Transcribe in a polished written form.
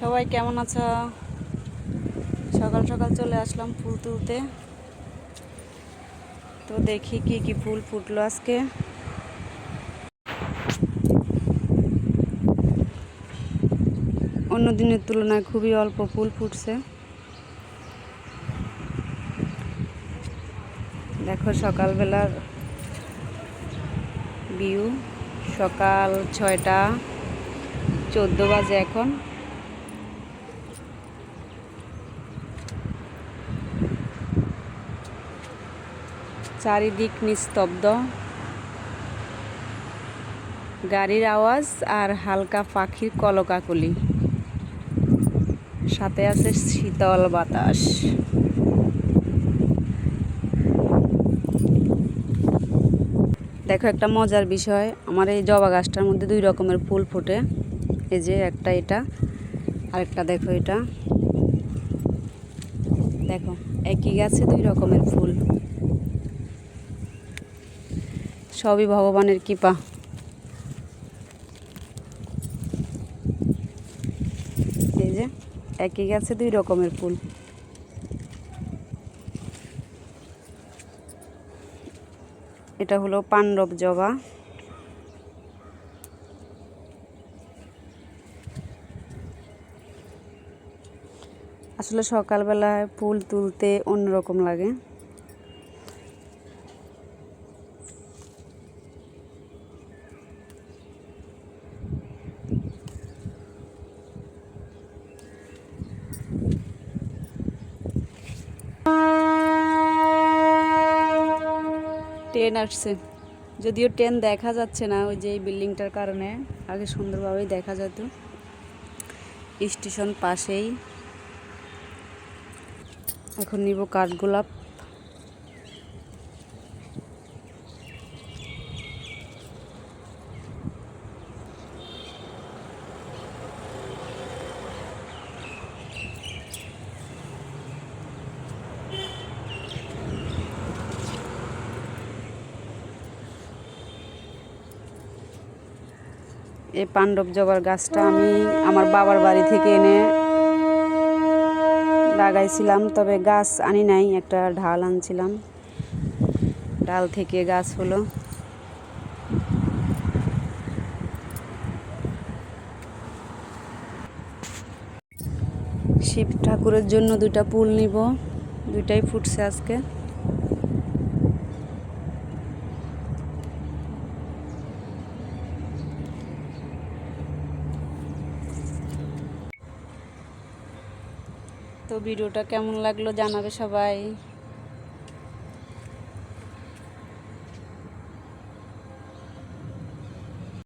সবাই কেমন আছো? সকাল সকাল চলে আসলাম ফুল তুলতে। তো দেখি কি কি ফুল ফুটলো আজকে। অন্য দিনের তুলনায় খুবই অল্প ফুল ফুটছে। দেখো সকালবেলার ভিউ। সকাল 6টা 14 বাজে এখন। চারিদিক নিস্তব্ধ, গাড়ির আওয়াজ আর হালকা পাখির কলকাকলি, সাথে আছে শীতল বাতাস। দেখো একটা মজার বিষয়, আমার এই জবা গাছটার মধ্যে 2 রকমের ফুল ফোটে। এই যে একটা, এটা আরেকটা। দেখো এটা, দেখো একই গাছে 2 রকমের ফুল। সবই ভগবানের কৃপা। এই যে একই গাছে 2 রকমের ফুল। এটা হলো পাণ্ডব জবা। আসলে সকালবেলায় ফুল তুলতে অন্যরকম লাগে। ট্রেন আসছে, যদিও ট্রেন দেখা যাচ্ছে না, ওই যে এই বিল্ডিংটার কারণে। আগে সুন্দরভাবেই দেখা যেত। স্টেশন পাশেই। এখন নিব কাঠগোলাপ। এই পাণ্ডব জবার গাছটা আমি আমার বাবার বাড়ি থেকে এনে লাগাইছিলাম, তবে গাছ আনি নাই, একটা ঢাল আনছিলাম। ডাল থেকে গাছ হলো। শিব ঠাকুরের জন্য 2টা ফুল নিব, 2টাই ফুটছে আজকে। তো ভিডিওটা কেমন লাগলো জানাবে সবাই।